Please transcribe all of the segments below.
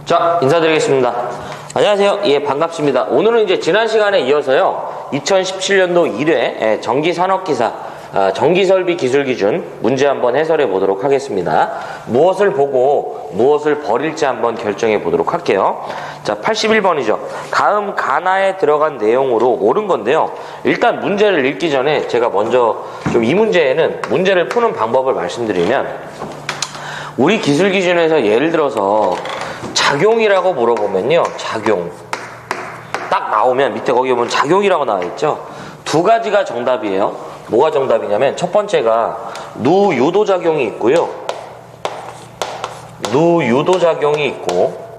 자, 인사드리겠습니다. 안녕하세요. 예, 반갑습니다. 오늘은 이제 지난 시간에 이어서요, 2017년도 1회 전기산업기사 전기설비 기술기준 문제 한번 해설해 보도록 하겠습니다. 무엇을 보고 무엇을 버릴지 한번 결정해 보도록 할게요. 자, 81번이죠. 다음 가나에 들어간 내용으로 옳은 건데요. 일단 문제를 읽기 전에 제가 먼저 좀 이 문제에는 문제를 푸는 방법을 말씀드리면, 우리 기술기준에서 예를 들어서 작용이라고 물어보면요, 작용 딱 나오면 밑에 거기 보면 작용이라고 나와 있죠. 두 가지가 정답이에요. 뭐가 정답이냐면, 첫 번째가 누유도작용이 있고요, 누유도작용이 있고,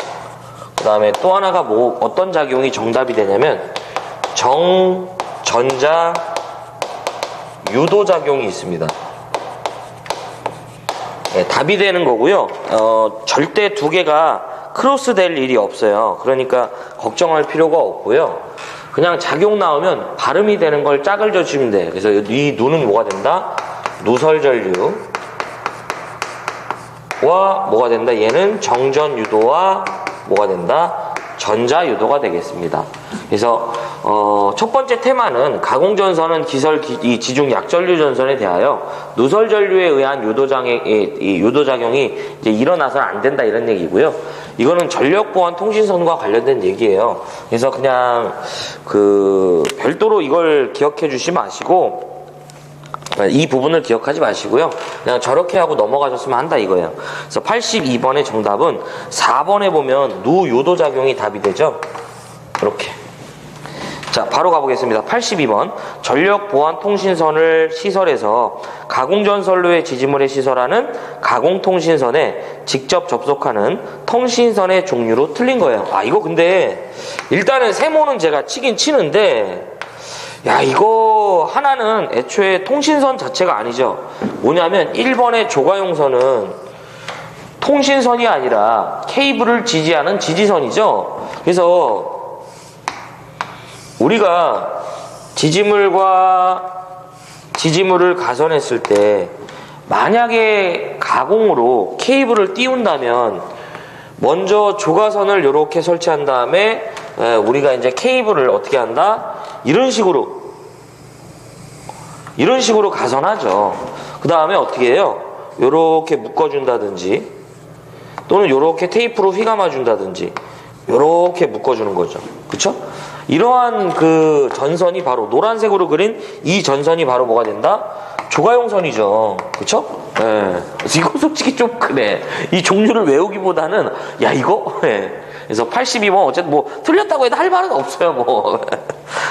그 다음에 또 하나가 어떤 작용이 정답이 되냐면 정전자 유도작용이 있습니다. 네, 답이 되는 거고요. 절대 두 개가 크로스 될 일이 없어요. 그러니까 걱정할 필요가 없고요. 그냥 작용 나오면 발음이 되는 걸 짝을 져주시면 돼요. 그래서 이 누는 뭐가 된다? 누설전류와 뭐가 된다? 얘는 정전유도와 뭐가 된다? 전자유도가 되겠습니다. 그래서 첫 번째 테마는 가공전선은 지중 약전류 전선에 대하여 누설전류에 의한 유도작용이 이제 일어나서는 안 된다, 이런 얘기고요. 이거는 전력보안 통신선과 관련된 얘기예요. 그래서 그냥 별도로 이걸 기억해 주시지 마시고, 이 부분을 기억하지 마시고요. 그냥 저렇게 하고 넘어가셨으면 한다, 이거예요. 그래서 82번의 정답은 4번에 보면 누유도작용이 답이 되죠. 이렇게. 자, 바로 가보겠습니다. 82번. 전력보안통신선을 시설해서 가공전선로의 지지물에 시설하는 가공통신선에 직접 접속하는 통신선의 종류로 틀린 거예요. 이거 근데 일단은 세모는 제가 치긴 치는데, 이거 하나는 애초에 통신선 자체가 아니죠. 뭐냐면 1번의 조가용선은 통신선이 아니라 케이블을 지지하는 지지선이죠. 그래서 우리가 지지물을 가선했을 때 만약에 가공으로 케이블을 띄운다면 먼저 조가선을 이렇게 설치한 다음에 우리가 이제 케이블을 어떻게 한다? 이런 식으로 가선하죠. 그 다음에 어떻게 해요? 요렇게 묶어준다든지, 또는 요렇게 테이프로 휘감아 준다든지, 요렇게 묶어주는 거죠. 그쵸? 이러한 전선이 바로 노란색으로 그린 이 전선이 바로 뭐가 된다? 조가용선이죠. 그쵸? 예. 이거 솔직히 좀 그래. 이 종류를 외우기보다는, 이거? 예. 그래서 82번, 어쨌든 틀렸다고 해도 할 말은 없어요,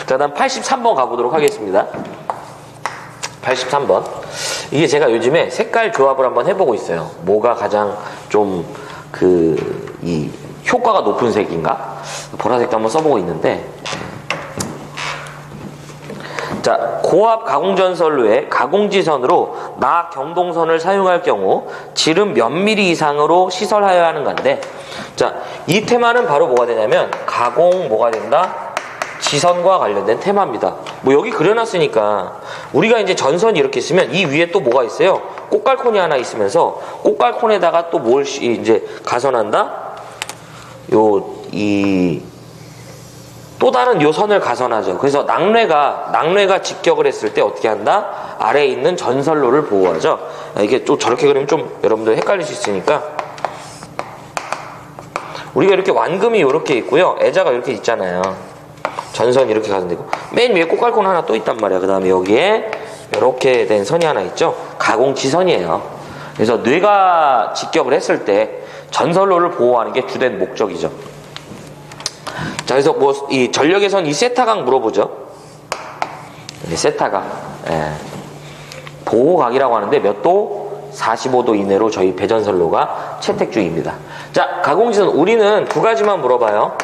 자, 다음 83번 가보도록 하겠습니다. 83번. 이게 제가 요즘에 색깔 조합을 한번 해보고 있어요. 뭐가 가장 좀, 이 효과가 높은 색인가? 보라색도 한번 써보고 있는데, 자, 고압 가공전선로에 가공지선으로 나경동선을 사용할 경우 지름 몇 미리 이상으로 시설하여야 하는 건데, 자, 이 테마는 바로 뭐가 되냐면 가공 뭐가 된다? 지선과 관련된 테마입니다. 여기 그려놨으니까 우리가 이제 전선이 이렇게 있으면 이 위에 또 뭐가 있어요? 꽃갈콘이 하나 있으면서 꽃갈콘에다가 또 뭘 이제 가선한다? 또 다른 요 선을 가선하죠. 그래서 낙뢰가 직격을 했을 때 어떻게 한다? 아래에 있는 전선로를 보호하죠. 이게 또 저렇게 그리면 좀 여러분들 헷갈릴 수 있으니까, 우리가 이렇게 완금이 이렇게 있고요, 애자가 이렇게 있잖아요. 전선이 이렇게 가선되고, 맨 위에 꽃갈콘 하나 또 있단 말이야. 그 다음에 여기에 이렇게 된 선이 하나 있죠. 가공지선이에요. 그래서 뇌가 직격을 했을 때 전선로를 보호하는 게 주된 목적이죠. 자, 그래서 이 전력에선 이 세타각 물어보죠. 세타각. 보호각이라고 하는데 몇 도? 45도 이내로 저희 배전선로가 채택 중입니다. 자, 가공지선 우리는 두 가지만 물어봐요.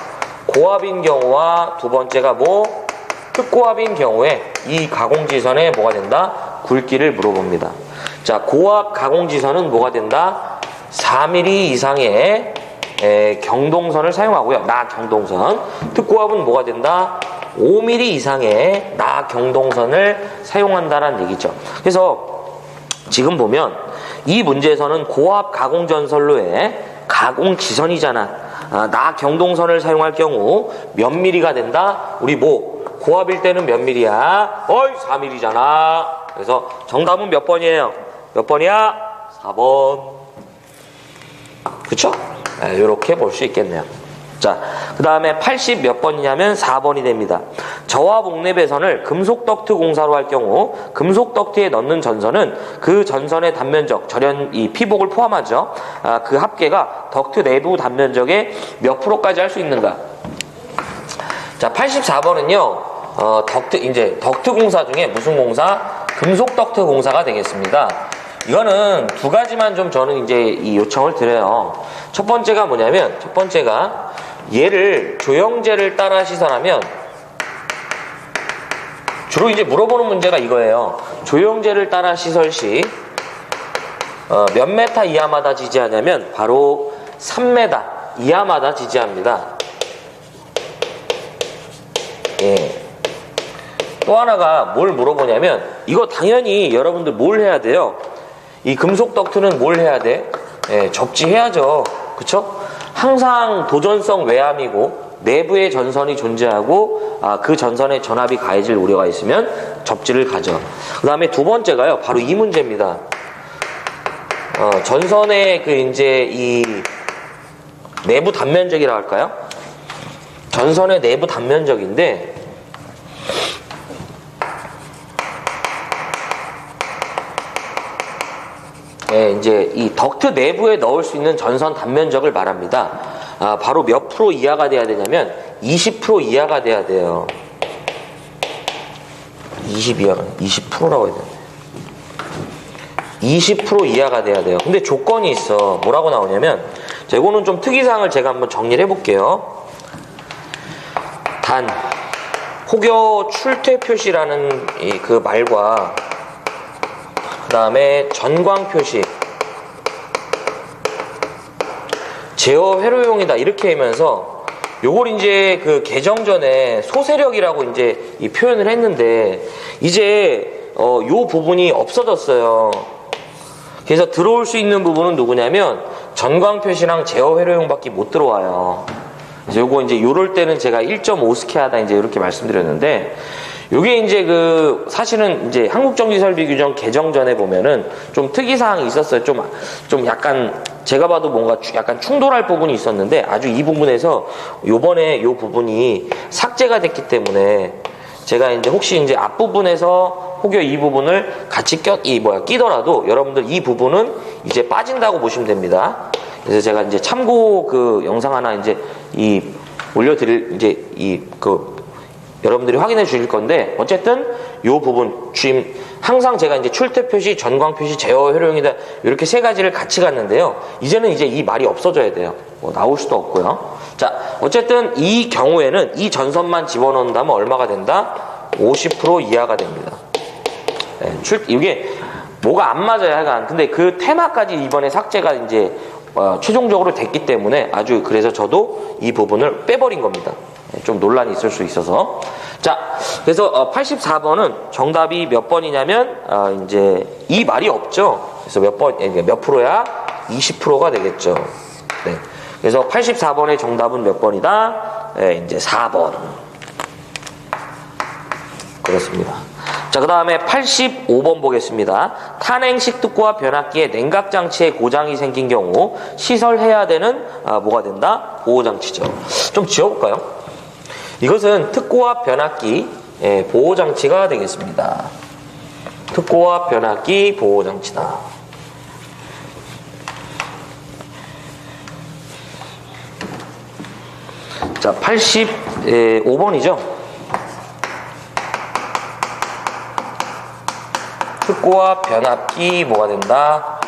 고압인 경우와 두 번째가 특고압인 경우에 이 가공지선에 뭐가 된다? 굵기를 물어봅니다. 자, 고압 가공지선은 뭐가 된다? 4mm 이상의 경동선을 사용하고요. 나경동선. 특고압은 뭐가 된다? 5mm 이상의 나경동선을 사용한다는 얘기죠. 그래서 지금 보면 이 문제에서는 고압 가공전선로에 가공지선이잖아. 나 경동선을 사용할 경우 몇 미리가 된다? 우리 뭐 고압일 때는 몇 미리야? 4미리잖아. 그래서 정답은 몇 번이에요? 몇 번이야? 4번. 그쵸? 이렇게 볼 수 있겠네요. 자, 그 다음에 80 몇 번이냐면 4번이 됩니다. 저와 목내 배선을 금속 덕트 공사로 할 경우 금속 덕트에 넣는 전선은 그 전선의 단면적, 절연 이 피복을 포함하죠. 그 합계가 덕트 내부 단면적의 몇 프로까지 할 수 있는가? 자, 84번은요. 덕트 공사 중에 무슨 공사? 금속 덕트 공사가 되겠습니다. 이거는 두 가지만 좀 저는 이제 이 요청을 드려요. 첫 번째가 뭐냐면, 얘를 조영제를 따라 시설하면, 주로 이제 물어보는 문제가 이거예요. 조영제를 따라 시설 시, 몇 메타 이하마다 지지하냐면, 바로 3m 이하마다 지지합니다. 예. 또 하나가 뭘 물어보냐면, 이거 당연히 여러분들 뭘 해야 돼요? 이 금속 덕트는 뭘 해야 돼? 예, 접지해야죠. 그쵸? 항상 도전성 외암이고 내부에 전선이 존재하고 그 전선에 전압이 가해질 우려가 있으면 접지를 가죠. 그 다음에 두 번째가요. 바로 이 문제입니다. 전선의 이 내부 단면적이라 할까요? 전선의 내부 단면적인데 이제 이 덕트 내부에 넣을 수 있는 전선 단면적을 말합니다. 바로 몇 프로 이하가 돼야 되냐면 20% 이하가 돼야 돼요. 20%라고 해야 되는데 20% 이하가 돼야 돼요. 근데 조건이 있어. 뭐라고 나오냐면, 자, 이거는 좀 특이사항을 제가 한번 정리를 해볼게요. 단 혹여 출퇴 표시라는 그 말과 그 다음에 전광 표시, 제어 회로용이다 이렇게 하면서 요걸 이제 그 개정 전에 소세력이라고 이제 이 표현을 했는데 이제 요 부분이 없어졌어요. 그래서 들어올 수 있는 부분은 누구냐면 전광 표시랑 제어 회로용밖에 못 들어와요. 그래서 요거 이제 요럴 때는 제가 1.5스케하다 이제 이렇게 말씀드렸는데, 요게 이제 사실은 이제 한국전기설비규정 개정 전에 보면은 좀 특이사항이 있었어요. 좀 약간 제가 봐도 뭔가 약간 충돌할 부분이 있었는데, 아주 이 부분에서 요번에 요 부분이 삭제가 됐기 때문에 제가 이제 혹시 이제 앞부분에서 혹여 이 부분을 같이 끼더라도 여러분들 이 부분은 이제 빠진다고 보시면 됩니다. 그래서 제가 이제 참고 영상 하나 이제 올려드릴 이제 여러분들이 확인해 주실 건데, 어쨌든 요 부분 지금 항상 제가 이제 출퇴 표시, 전광 표시, 제어 회로용이다 이렇게 세 가지를 같이 갔는데요. 이제는 이제 이 말이 없어져야 돼요. 나올 수도 없고요. 자, 어쨌든 이 경우에는 이 전선만 집어넣는다면 얼마가 된다? 50% 이하가 됩니다. 네, 이게 뭐가 안 맞아요, 하여간. 근데 그 테마까지 이번에 삭제가 이제 최종적으로 됐기 때문에 그래서 저도 이 부분을 빼버린 겁니다. 좀 논란이 있을 수 있어서. 자, 그래서 84번은 정답이 몇 번이냐면 이제 이 말이 없죠. 그래서 몇 프로야? 20%가 되겠죠. 네. 그래서 84번의 정답은 몇 번이다? 네, 이제 4번. 그렇습니다. 자, 그 다음에 85번 보겠습니다. 탄행식 특고와 변압기에 냉각 장치에 고장이 생긴 경우 시설해야 되는 뭐가 된다? 보호장치죠. 좀 지워볼까요? 이것은 특고와 변압기 보호장치가 되겠습니다. 특고와 변압기 보호장치다. 자, 85번이죠. 특고와 변압기 뭐가 된다?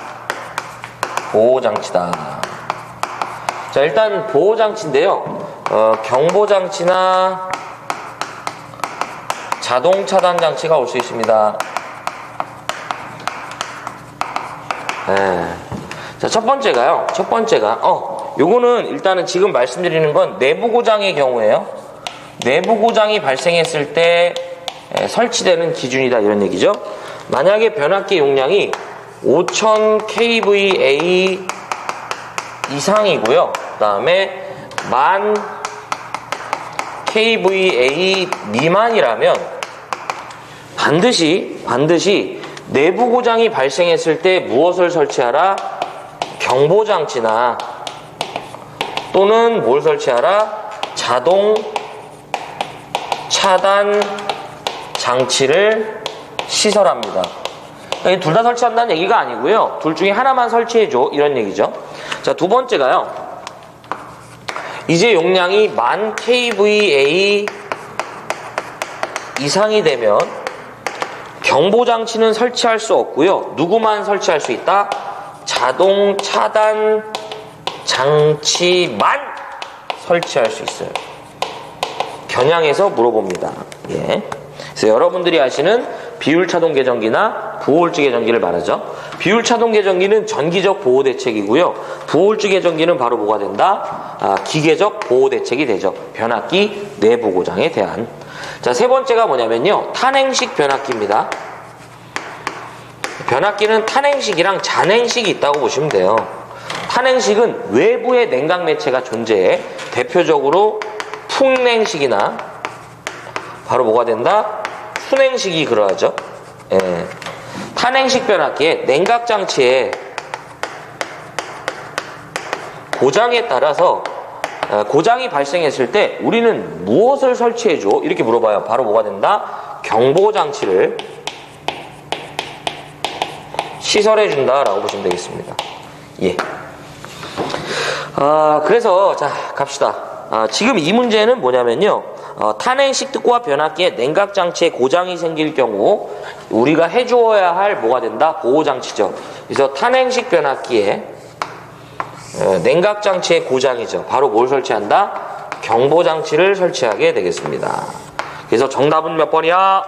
보호장치다. 자, 일단 보호장치인데요. 경보장치나 자동차단장치가 올 수 있습니다. 네. 자, 첫 번째가 요거는 일단은 지금 말씀드리는 건 내부 고장의 경우에요. 내부 고장이 발생했을 때 설치되는 기준이다 이런 얘기죠. 만약에 변압기 용량이 5000 kVA 이상이고요. 그 다음에 만 kVA 미만이라면 반드시 내부 고장이 발생했을 때 무엇을 설치하라? 경보장치나 또는 뭘 설치하라? 자동 차단 장치를 시설합니다. 둘 다 설치한다는 얘기가 아니고요. 둘 중에 하나만 설치해줘 이런 얘기죠. 자, 두 번째가요. 이제 용량이 만 kVA 이상이 되면 경보장치는 설치할 수 없고요. 누구만 설치할 수 있다? 자동 차단 장치만 설치할 수 있어요. 겨냥해서 물어봅니다. 예. 그래서 여러분들이 아시는 비율차동 계정기나 부호홀즈 계정기를 말하죠. 비율차동 계정기는 전기적 보호 대책이고요. 부호홀즈 계정기는 바로 뭐가 된다? 기계적 보호 대책이 되죠. 변압기 내부 고장에 대한. 자, 세 번째가 뭐냐면요. 탄행식 변압기입니다. 변압기는 탄행식이랑 잔행식이 있다고 보시면 돼요. 탄행식은 외부의 냉각 매체가 존재해 대표적으로 풍냉식이나 바로 뭐가 된다? 순행식이 그러하죠. 예. 탄행식 변압기의 냉각 장치의 고장에 따라서 고장이 발생했을 때 우리는 무엇을 설치해줘? 이렇게 물어봐요. 바로 뭐가 된다? 경보 장치를 시설해준다라고 보시면 되겠습니다. 예. 그래서 자 갑시다. 지금 이 문제는 뭐냐면요. 탄행식 특구와 변압기에 냉각 장치에 고장이 생길 경우 우리가 해주어야 할 뭐가 된다? 보호 장치죠. 그래서 탄행식 변압기에 냉각 장치의 고장이죠. 바로 뭘 설치한다? 경보 장치를 설치하게 되겠습니다. 그래서 정답은 몇 번이야?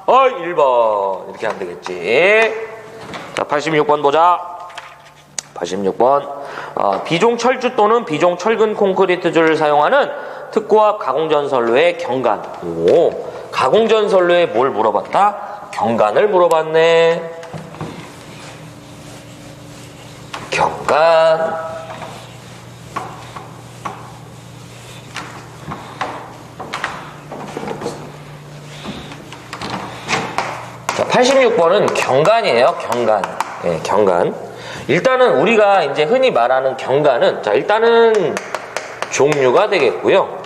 1번. 이렇게 하면 되겠지. 자, 86번 보자. 86번. 비종 철주 또는 비종 철근 콘크리트줄을 사용하는 특고압 가공전선로의 경관. 오, 가공전선로에 뭘 물어봤다? 경관을 물어봤네. 경관. 자, 86번은 경관이에요. 경관. 예, 경관. 일단은 우리가 이제 흔히 말하는 경관은, 자, 일단은 종류가 되겠고요.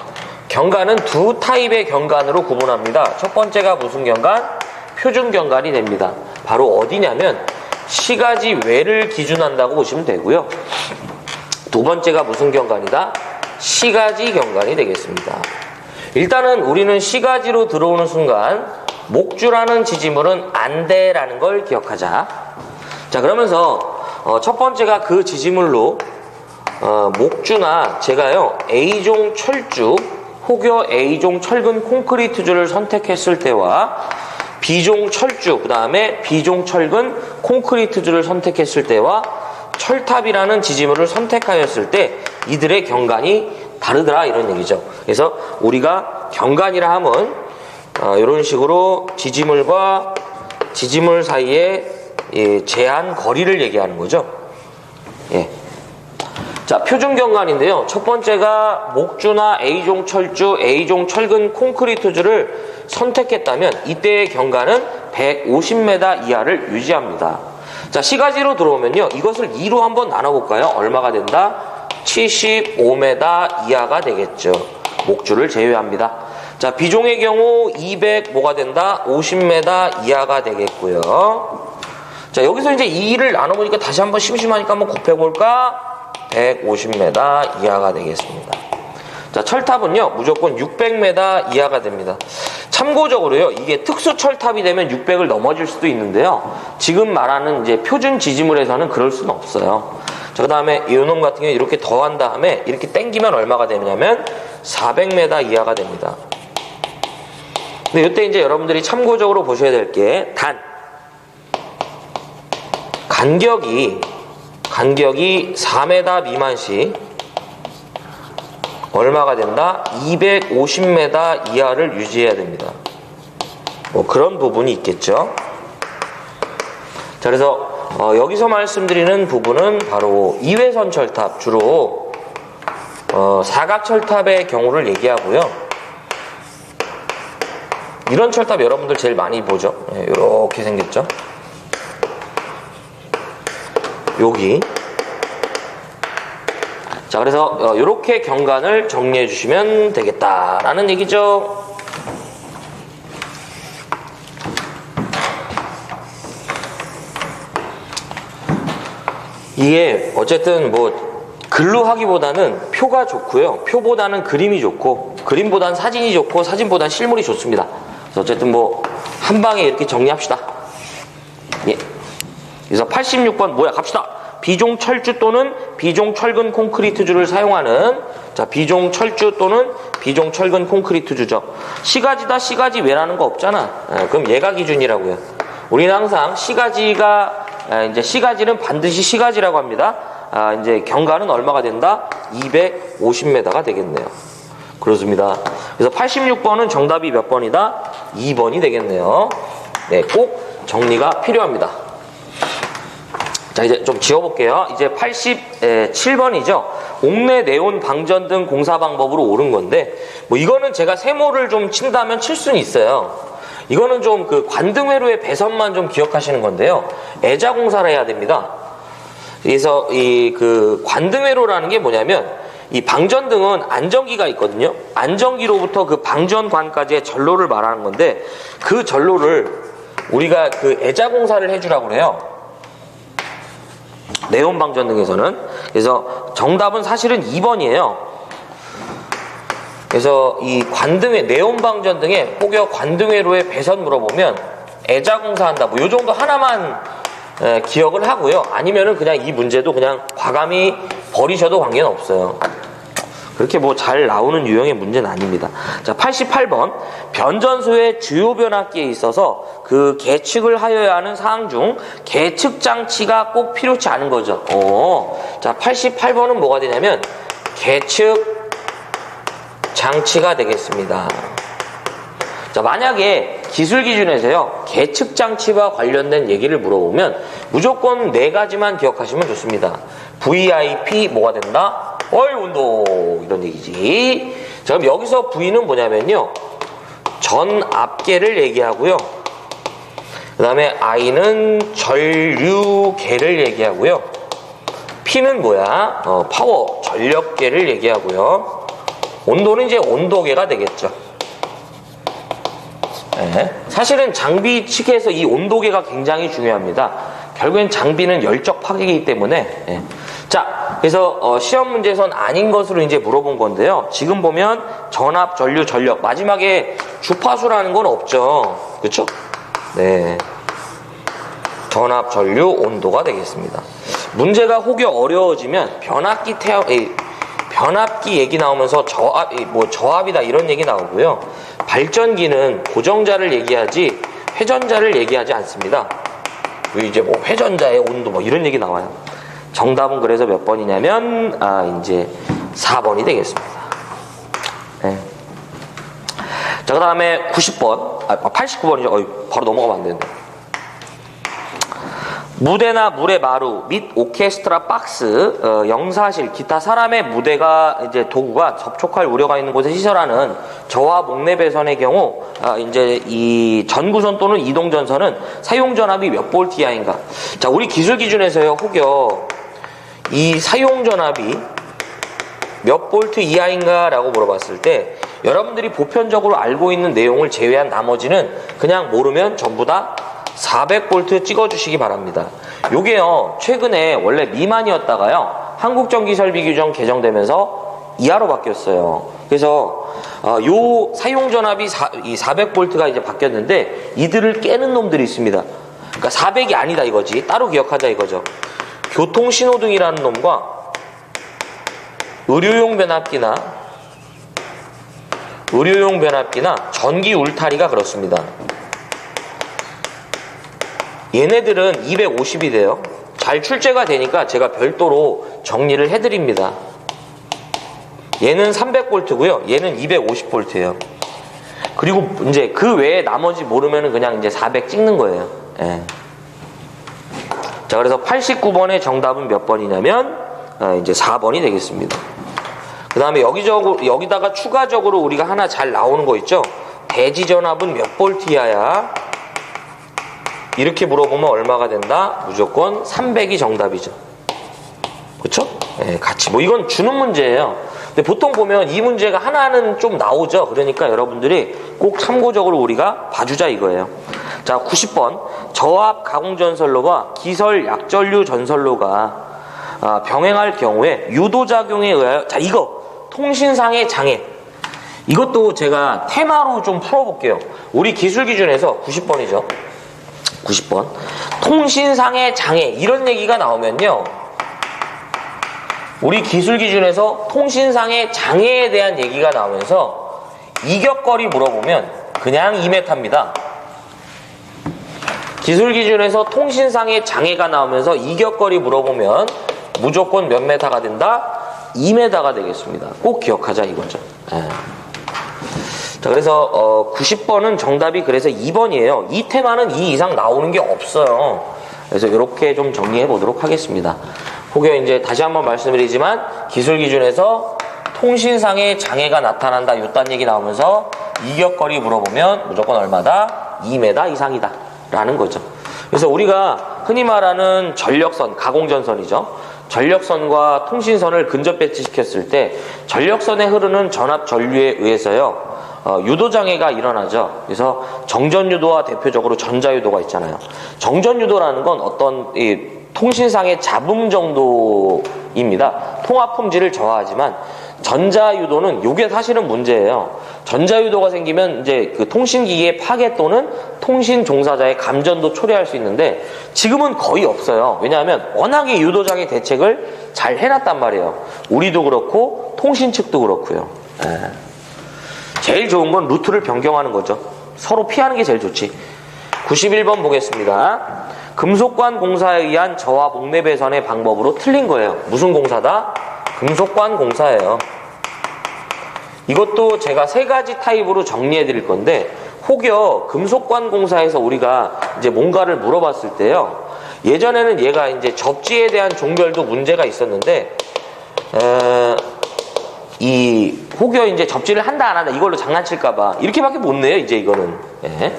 경관은 두 타입의 경관으로 구분합니다. 첫 번째가 무슨 경관? 표준 경관이 됩니다. 바로 어디냐면 시가지 외를 기준한다고 보시면 되고요. 두 번째가 무슨 경관이다? 시가지 경관이 되겠습니다. 일단은 우리는 시가지로 들어오는 순간 목주라는 지지물은 안 돼라는 걸 기억하자. 자, 그러면서 첫 번째가 그 지지물로 목주나 제가요 A종 철주 혹여 A종 철근 콘크리트줄을 선택했을 때와 B종 철주 그 다음에 B종 철근 콘크리트줄을 선택했을 때와 철탑이라는 지지물을 선택하였을 때 이들의 경관이 다르더라 이런 얘기죠. 그래서 우리가 경관이라 함은 이런 식으로 지지물과 지지물 사이의 제한 거리를 얘기하는 거죠. 예. 자, 표준 경관인데요. 첫 번째가 목주나 A종 철주, A종 철근 콘크리트줄을 선택했다면 이때의 경관은 150m 이하를 유지합니다. 자, 시가지로 들어오면요. 이것을 2로 한번 나눠볼까요? 얼마가 된다? 75m 이하가 되겠죠. 목주를 제외합니다. 자, B종의 경우 200 뭐가 된다? 50m 이하가 되겠고요. 자, 여기서 이제 2를 나눠보니까 다시 한번 심심하니까 한번 곱해볼까? 150m 이하가 되겠습니다. 자, 철탑은요, 무조건 600m 이하가 됩니다. 참고적으로요, 이게 특수 철탑이 되면 600을 넘어질 수도 있는데요, 지금 말하는 이제 표준 지지물에서는 그럴 수는 없어요. 자, 그 다음에 이놈 같은 경우에 이렇게 더한 다음에 이렇게 땡기면 얼마가 되냐면 400m 이하가 됩니다. 근데 이때 이제 여러분들이 참고적으로 보셔야 될 게, 간격이 4m 미만 시 얼마가 된다? 250m 이하를 유지해야 됩니다. 뭐 그런 부분이 있겠죠. 자, 그래서 여기서 말씀드리는 부분은 바로 2회선 철탑, 주로 사각 철탑의 경우를 얘기하고요. 이런 철탑 여러분들 제일 많이 보죠. 이렇게 생겼죠. 여기. 자, 그래서 이렇게 경관을 정리해 주시면 되겠다라는 얘기죠. 이게 어쨌든 뭐 글로 하기보다는 표가 좋고요. 표보다는 그림이 좋고, 그림보다는 사진이 좋고, 사진보다는 실물이 좋습니다. 그래서 어쨌든 뭐 한 방에 이렇게 정리합시다. 예. 그래서 86번 뭐야? 갑시다. 비종 철주 또는 비종 철근 콘크리트주를 사용하는, 자, 비종 철주 또는 비종 철근 콘크리트주죠. 시가지다, 시가지 외라는 거 없잖아. 그럼 얘가 기준이라고요. 우리는 항상 시가지가, 이제 시가지는 반드시 시가지라고 합니다. 이제 경관은 얼마가 된다? 250m가 되겠네요. 그렇습니다. 그래서 86번은 정답이 몇 번이다? 2번이 되겠네요. 네, 꼭 정리가 필요합니다. 자, 이제 좀 지워볼게요. 이제 87번이죠. 옥내 네온 방전 등 공사 방법으로 옳은 건데, 뭐 이거는 제가 세모를 좀 친다면 칠 수는 있어요. 이거는 좀 그 관등회로의 배선만 좀 기억하시는 건데요. 애자 공사를 해야 됩니다. 그래서 이 그 관등회로라는 게 뭐냐면, 이 방전등은 안전기가 있거든요. 안전기로부터 그 방전관까지의 전로를 말하는 건데, 그 전로를 우리가 그 애자 공사를 해주라고 그래요. 네온 방전등에서는. 그래서 정답은 사실은 2번이에요. 그래서 이 관등회, 네온 방전등에 혹여 관등회로의 배선 물어보면 애자 공사한다. 뭐 요 정도 하나만 기억을 하고요. 아니면은 그냥 이 문제도 그냥 과감히 버리셔도 관계는 없어요. 그렇게 뭐 잘 나오는 유형의 문제는 아닙니다. 자, 88번. 변전소의 주요 변압기에 있어서 그 계측을 하여야 하는 사항 중 계측 장치가 꼭 필요치 않은 거죠. 자, 88번은 뭐가 되냐면 계측 장치가 되겠습니다. 자, 만약에 기술 기준에서요, 계측 장치와 관련된 얘기를 물어보면 무조건 4가지만 기억하시면 좋습니다. VIP 뭐가 된다? 오일 온도, 이런 얘기지. 자, 그럼 여기서 V는 뭐냐면요, 전압계를 얘기하고요. 그 다음에 I는 전류계를 얘기하고요. P는 뭐야? 파워, 전력계를 얘기하고요. 온도는 이제 온도계가 되겠죠. 네. 사실은 장비 측에서 이 온도계가 굉장히 중요합니다. 결국엔 장비는 열적 파괴이기 때문에. 네. 자, 그래서 시험 문제에선 아닌 것으로 이제 물어본 건데요. 지금 보면 전압, 전류, 전력, 마지막에 주파수라는 건 없죠. 그렇죠? 네. 전압, 전류, 온도가 되겠습니다. 문제가 혹여 어려워지면 변압기 얘기 나오면서 저압이다 이런 얘기 나오고요. 발전기는 고정자를 얘기하지 회전자를 얘기하지 않습니다. 이제 뭐 회전자의 온도 뭐 이런 얘기 나와요. 정답은 그래서 몇 번이냐면 이제 4번이 되겠습니다. 네. 자, 그 다음에 90번, 89번이죠. 바로 넘어가면 안 되는데. 무대나 물의 마루 및 오케스트라 박스, 영사실, 기타 사람의 무대가 이제 도구가 접촉할 우려가 있는 곳에 시설하는 저하 목내 배선의 경우, 이제 이 전구선 또는 이동전선은 사용 전압이 몇 볼트 이하인가? 자, 우리 기술 기준에서요, 혹여 이 사용 전압이 몇 볼트 이하인가라고 물어봤을 때, 여러분들이 보편적으로 알고 있는 내용을 제외한 나머지는 그냥 모르면 전부 다 400V 찍어주시기 바랍니다. 요게요, 최근에 원래 미만이었다가요, 한국전기설비규정 개정되면서 이하로 바뀌었어요. 그래서 요 사용전압이 400V가 이제 바뀌었는데, 이들을 깨는 놈들이 있습니다. 그러니까 400이 아니다 이거지. 따로 기억하자 이거죠. 교통신호등이라는 놈과 의료용 변압기나 전기 울타리가 그렇습니다. 얘네들은 250이 돼요. 잘 출제가 되니까 제가 별도로 정리를 해드립니다. 얘는 300V고요. 얘는 250V예요. 그리고 이제 그 외에 나머지 모르면은 그냥 이제 400 찍는 거예요. 예. 자, 그래서 89번의 정답은 몇 번이냐면 이제 4번이 되겠습니다. 그 다음에 여기다가 추가적으로 우리가 하나 잘 나오는 거 있죠? 대지전압은 몇 볼트 이하야? 이렇게 물어보면 얼마가 된다? 무조건 300이 정답이죠. 그쵸? 네, 같이. 뭐 이건 주는 문제예요. 근데 보통 보면 이 문제가 하나는 좀 나오죠. 그러니까 여러분들이 꼭 참고적으로 우리가 봐주자 이거예요. 자, 90번. 저압 가공전선로와 기설 약전류 전선로가 병행할 경우에 유도작용에 의하여, 자, 이거 통신상의 장애. 이것도 제가 테마로 좀 풀어볼게요. 우리 기술 기준에서 90번이죠. 90번. 통신상의 장애. 이런 얘기가 나오면요. 우리 기술 기준에서 통신상의 장애에 대한 얘기가 나오면서 이격거리 물어보면 그냥 2m입니다. 기술 기준에서 통신상의 장애가 나오면서 이격거리 물어보면 무조건 몇 메타가 된다? 2m가 되겠습니다. 꼭 기억하자 이거죠. 네. 자, 그래서 90번은 정답이 그래서 2번이에요. 이 테마는 2 이상 나오는 게 없어요. 그래서 이렇게 좀 정리해 보도록 하겠습니다. 혹여 이제 다시 한번 말씀드리지만 기술 기준에서 통신상의 장애가 나타난다 이딴 얘기 나오면서 이격거리 물어보면 무조건 얼마다? 2m 이상이다 라는 거죠. 그래서 우리가 흔히 말하는 전력선, 가공전선이죠. 전력선과 통신선을 근접 배치시켰을 때 전력선에 흐르는 전압 전류에 의해서요 유도장애가 일어나죠. 그래서 정전유도와 대표적으로 전자유도가 있잖아요. 정전유도라는 건 어떤 통신상의 잡음 정도입니다. 통합 품질을 저하하지만 전자유도는 이게 사실은 문제예요. 전자유도가 생기면 이제 그 통신기기의 파괴 또는 통신 종사자의 감전도 초래할 수 있는데 지금은 거의 없어요. 왜냐하면 워낙에 유도장애 대책을 잘 해놨단 말이에요. 우리도 그렇고 통신 측도 그렇고요. 제일 좋은 건 루트를 변경하는 거죠. 서로 피하는 게 제일 좋지. 91번 보겠습니다. 금속관 공사에 의한 저하 목내 배선의 방법으로 틀린 거예요. 무슨 공사다? 금속관 공사예요. 이것도 제가 3가지 타입으로 정리해 드릴 건데 혹여 금속관 공사에서 우리가 이제 뭔가를 물어봤을 때요. 예전에는 얘가 이제 접지에 대한 종결도 문제가 있었는데 혹여 이제 접지를 한다 안 한다 이걸로 장난칠까봐 이렇게밖에 못 내요 이제 이거는. 예.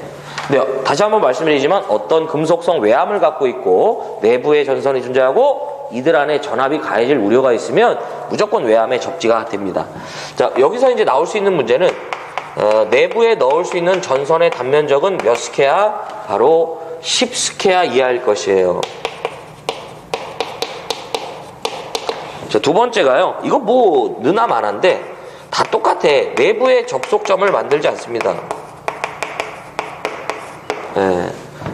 네, 다시 한번 말씀드리지만 어떤 금속성 외암을 갖고 있고 내부에 전선이 존재하고 이들 안에 전압이 가해질 우려가 있으면 무조건 외암에 접지가 됩니다. 자, 여기서 이제 나올 수 있는 문제는 내부에 넣을 수 있는 전선의 단면적은 몇 스퀘어? 바로 10스퀘어 이하일 것이에요. 자, 두 번째가요. 이거 뭐 느나 마나인데 다 똑같아. 내부에 접속점을 만들지 않습니다. 네.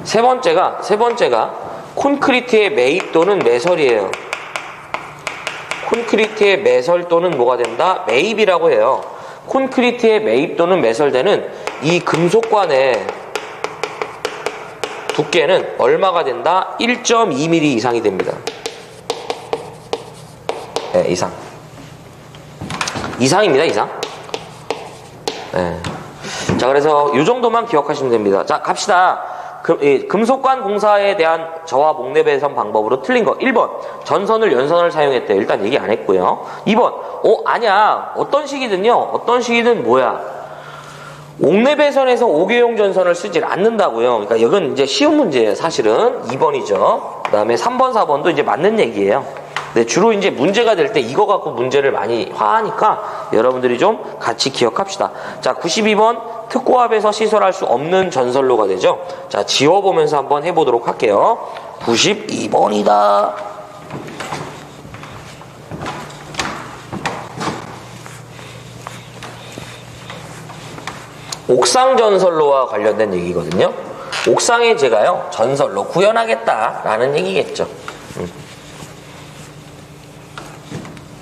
세 번째가 콘크리트의 매입 또는 매설이에요. 콘크리트의 매설 또는 뭐가 된다? 매입이라고 해요. 콘크리트의 매입 또는 매설되는 이 금속관의 두께는 얼마가 된다? 1.2mm 이상이 됩니다. 네, 이상입니다, 이상. 네. 자, 그래서 이 정도만 기억하시면 됩니다. 자, 갑시다. 금속관 공사에 대한 저하 목내 배선 방법으로 틀린 거. 1번, 전선을 연선을 사용했대. 일단 얘기 안 했고요. 2번, 아니야. 어떤 시기든 뭐야. 옥내 배선에서 5개용 전선을 쓰질 않는다고요. 그러니까 이건 이제 쉬운 문제예요, 사실은. 2번이죠. 그 다음에 3번, 4번도 이제 맞는 얘기예요. 네, 주로 이제 문제가 될 때 이거 갖고 문제를 많이 화하니까 여러분들이 좀 같이 기억합시다. 자, 92번 특고압에서 시설할 수 없는 전선로가 되죠. 자, 지워보면서 한번 해보도록 할게요. 92번이다. 옥상 전선로와 관련된 얘기거든요. 옥상에 제가요 전선로 구현하겠다라는 얘기겠죠.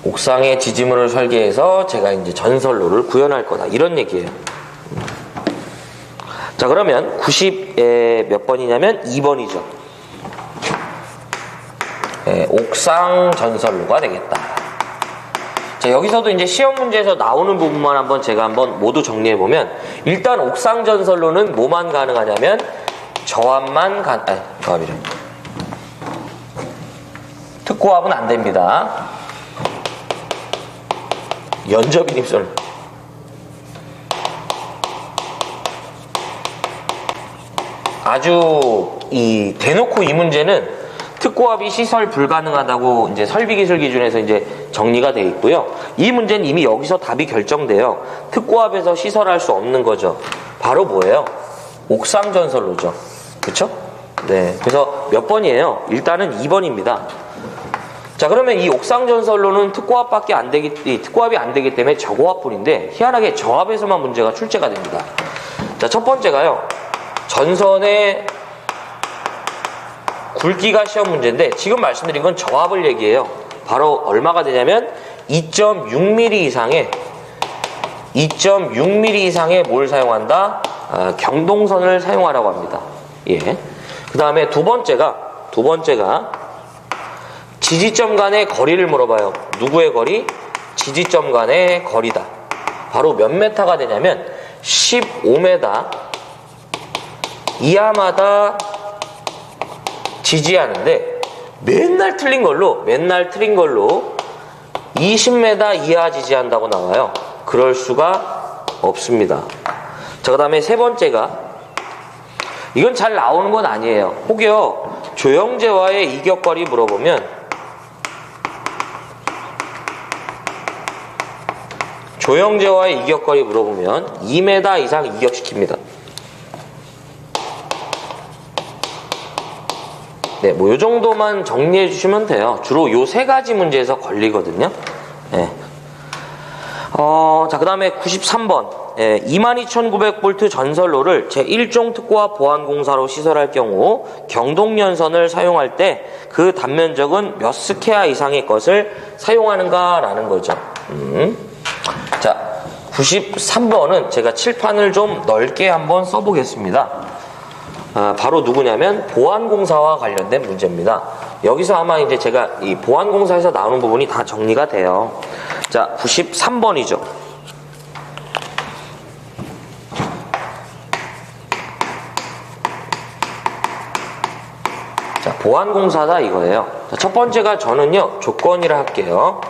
옥상에 지지문을 설계해서 제가 이제 전선로를 구현할 거다 이런 얘기예요. 자, 그러면 90에 몇 번이냐면 2번이죠. 옥상 전선로가 되겠다. 자, 여기서도 이제 시험 문제에서 나오는 부분만 한번 제가 한번 모두 정리해 보면 일단 옥상 전선로는 뭐만 가능하냐면 저압이래. 특고압은 안 됩니다. 연접인 입선. 아주 대놓고 이 문제는 특고압이 시설 불가능하다고 이제 설비기술 기준에서 이제 정리가 되어 있고요. 이 문제는 이미 여기서 답이 결정돼요. 특고압에서 시설할 수 없는 거죠. 바로 뭐예요? 옥상 전선로죠. 그쵸? 네. 그래서 몇 번이에요? 일단은 2번입니다. 자, 그러면 이 옥상 전선로는 특고압이 안 되기 때문에 저고압뿐인데 희한하게 저압에서만 문제가 출제가 됩니다. 자, 첫 번째가요. 전선의 굵기가 시험 문제인데 지금 말씀드린 건 저압을 얘기해요. 바로 얼마가 되냐면 2.6mm 이상의 뭘 사용한다? 경동선을 사용하라고 합니다. 예. 그 다음에 두 번째가 지지점 간의 거리를 물어봐요. 누구의 거리? 지지점 간의 거리다. 바로 몇 메타가 되냐면 15m 이하마다 지지하는데 맨날 틀린 걸로 20m 이하 지지한다고 나와요. 그럴 수가 없습니다. 자, 그 다음에 세 번째가 이건 잘 나오는 건 아니에요. 혹여 조영제와의 이격거리 물어보면 조영제와의 이격거리 물어보면 2m 이상 이격시킵니다. 네, 뭐 요 정도만 정리해 주시면 돼요. 주로 요 세 가지 문제에서 걸리거든요. 네. 자, 그 다음에 93번. 22,900V 전선로를 제1종 특고압 보안공사로 시설할 경우 경동연선을 사용할 때 그 단면적은 몇 스퀘어 이상의 것을 사용하는가라는 거죠. 자, 93번은 제가 칠판을 좀 넓게 한번 써보겠습니다. 바로 누구냐면 보안공사와 관련된 문제입니다. 여기서 아마 이제 제가 이 보안공사에서 나오는 부분이 다 정리가 돼요. 자, 93번이죠. 자, 보안공사다 이거예요. 자, 첫 번째가 저는요 조건이라 할게요.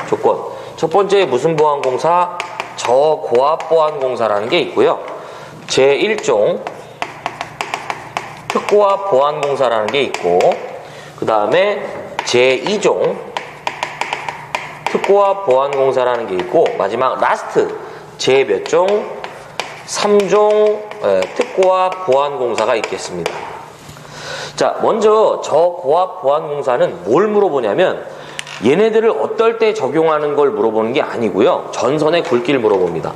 조건. 첫 번째 무슨 보안공사? 저고압 보안공사라는 게 있고요. 제1종 특고압 보안공사라는 게 있고, 그 다음에 제2종 특고압 보안공사라는 게 있고, 마지막 라스트 제 몇 종? 3종 특고압 보안공사가 있겠습니다. 자, 먼저 저고압 보안공사는 뭘 물어보냐면 얘네들을 어떨 때 적용하는 걸 물어보는 게 아니고요. 전선의 굵기를 물어봅니다.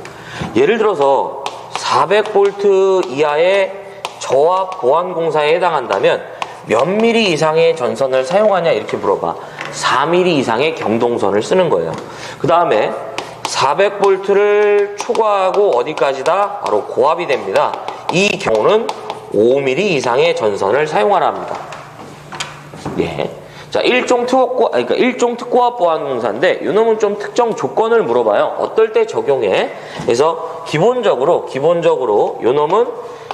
예를 들어서 400V 이하의 저압 보안공사에 해당한다면 몇 미리 이상의 전선을 사용하냐 이렇게 물어봐. 4mm 이상의 경동선을 쓰는 거예요. 그 다음에 400V를 초과하고 어디까지다? 바로 고압이 됩니다. 이 경우는 5mm 이상의 전선을 사용하라 합니다. 예. 자, 일종 특고압 보안공사인데 이놈은 좀 특정 조건을 물어봐요. 어떨 때 적용해? 그래서 기본적으로 이놈은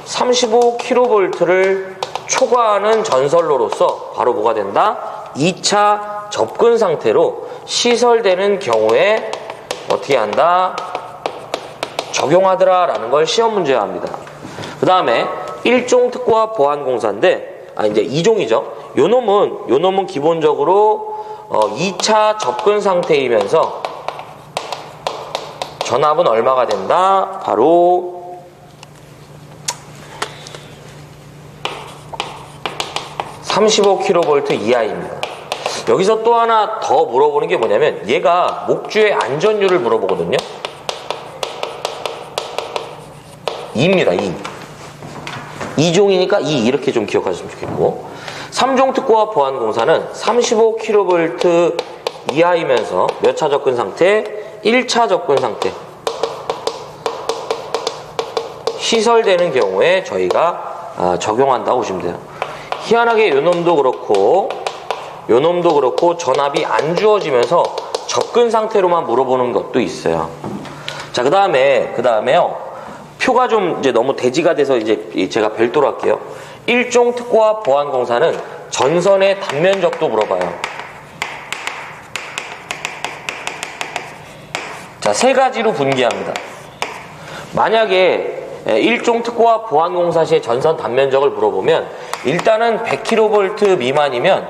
35kV를 초과하는 전선로로서 바로 뭐가 된다? 2차 접근 상태로 시설되는 경우에 어떻게 한다? 적용하더라 라는 걸 시험 문제화 합니다. 그 다음에 1종 특고압 보안공사인데 이제 2종이죠. 요놈은 기본적으로 2차 접근 상태이면서 전압은 얼마가 된다? 바로 35kV 이하입니다. 여기서 또 하나 더 물어보는 게 뭐냐면 얘가 목주의 안전율을 물어보거든요. 2입니다. 2종이니까 2 이렇게 좀 기억하셨으면 좋겠고, 3종 특고압 보안공사는 35kV 이하이면서 몇 차 접근 상태? 1차 접근 상태. 시설되는 경우에 저희가 적용한다고 보시면 돼요. 희한하게 요놈도 그렇고 전압이 안 주어지면서 접근 상태로만 물어보는 것도 있어요. 자, 그 다음에요. 표가 좀 이제 너무 대지가 돼서 이제 제가 별도로 할게요. 1종 특고압 보안공사는 전선의 단면적도 물어봐요. 자, 세 가지로 분기합니다. 만약에 일종 특고와 보안공사 시의 전선 단면적을 물어보면 일단은 100kV 미만이면